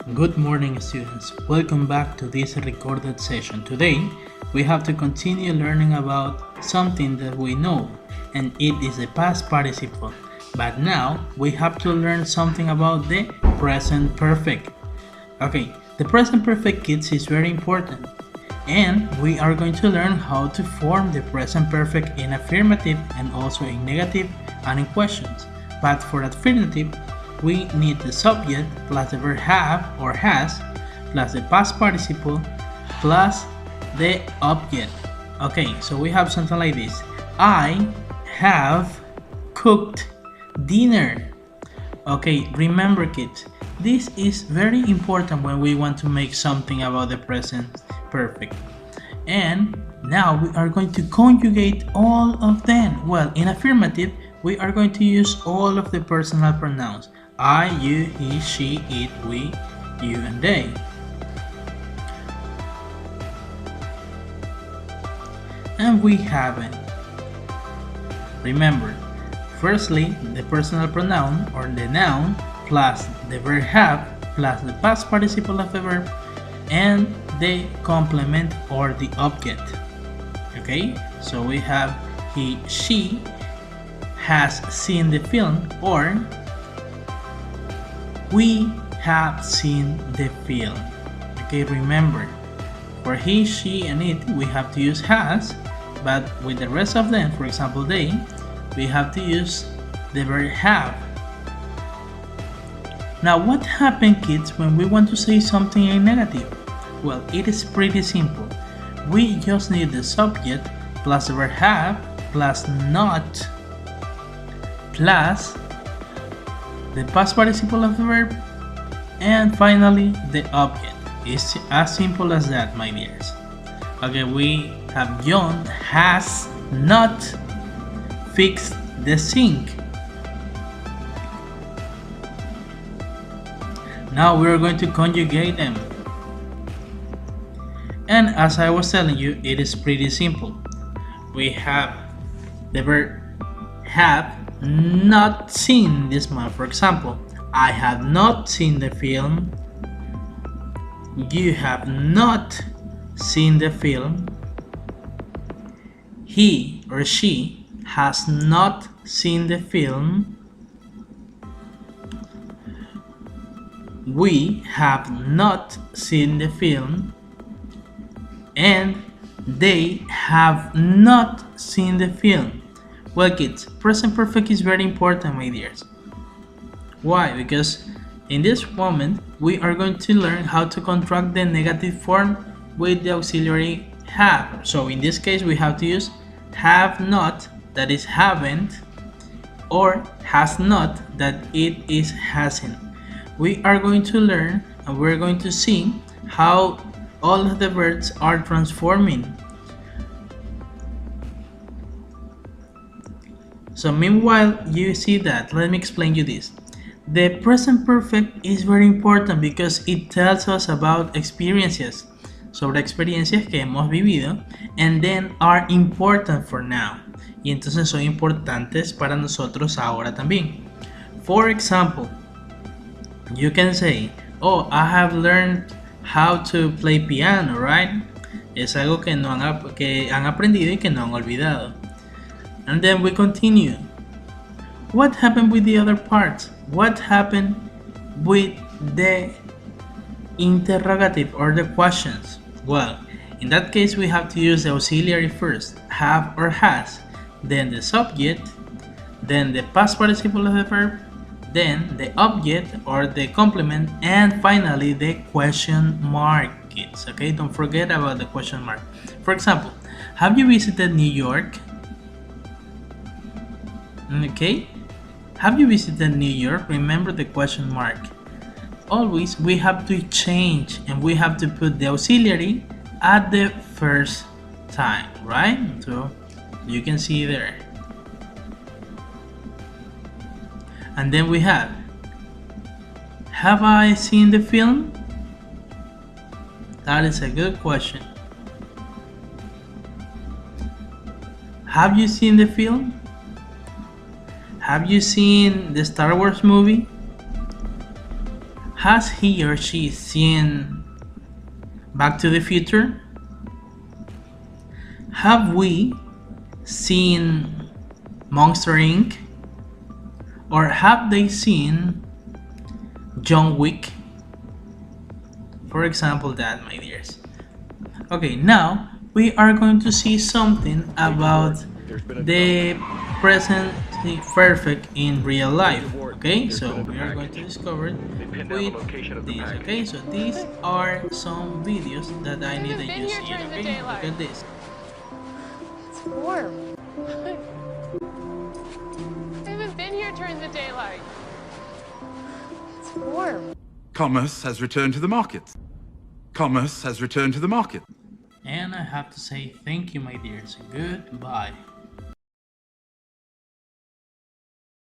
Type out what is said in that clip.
Good morning, students. Welcome back to this recorded session. Today, we have to continue learning about something that we know, and it is the past participle. But now, we have to learn something about the present perfect. Okay, the present perfect, kids, is very important. And we are going to learn how to form the present perfect in affirmative and also in negative and in questions. But for affirmative, we need the subject plus the verb have or has plus the past participle plus the object. Okay, so we have something like this. I have cooked dinner. Okay, remember, kids, this is very important when we want to make something about the present perfect. And now we are going to conjugate all of them. Well, in affirmative, we are going to use all of the personal pronouns. I, you, he, she, it, we, you, and they. And we haven't. Remember, firstly, the personal pronoun or the noun plus the verb have plus the past participle of the verb and the complement or the object. Okay, so we have he, she has seen the film, or we have seen the film. Okay, remember, for he, she, and it, we have to use has, but with the rest of them, for example, they, we have to use the verb have. Now, what happens, kids, when we want to say something in negative? Well, it is pretty simple. We just need the subject plus the verb have plus not plus the past participle of the verb and finally the object. It's as simple as that, my dears. Okay, we have John has not fixed the sink. Now we are going to conjugate them. And as I was telling you, it is pretty simple. We have the verb have not seen this month. For example, I have not seen the film. You have not seen the film. He or she has not seen the film. We have not seen the film. And they have not seen the film. Well, kids, present perfect is very important, my dears. Why? Because in this moment, we are going to learn how to contract the negative form with the auxiliary have. So in this case, we have to use have not, that is haven't, or has not, that it is hasn't. We are going to learn and we're going to see how all of the verbs are transforming. So meanwhile you see that, let me explain you this. The present perfect is very important because it tells us about experiences, sobre experiencias que hemos vivido, and then are important for now. Y entonces son importantes para nosotros ahora también. For example, you can say, oh, I have learned how to play piano, right? Es algo que han aprendido y que no han olvidado. And then we continue. What happened with the other parts? What happened with the interrogative or the questions? Well, in that case, we have to use the auxiliary first, have or has, then the subject, then the past participle of the verb, then the object or the complement, and finally the question mark, kids. Okay, don't forget about the question mark. For example, have you visited New York? Okay, have you visited New York? Remember the question mark. Always we have to change and we have to put the auxiliary at the first time, right? So you can see there. And then we have I seen the film? That is a good question. Have you seen the film? Have you seen the Star Wars movie? Has he or she seen Back to the Future? Have we seen Monster Inc? Or have they seen John Wick? For example, that, my dears. Okay, now we are going to see something about the present perfect in real life. Okay, so we are going to discover it with this. Okay, so these are some videos that I need to use here. Okay, look at this. It's warm. I haven't been here during the daylight. It's warm. Commerce has returned to the market. Commerce has returned to the market. And I have to say thank you, my dears. Goodbye.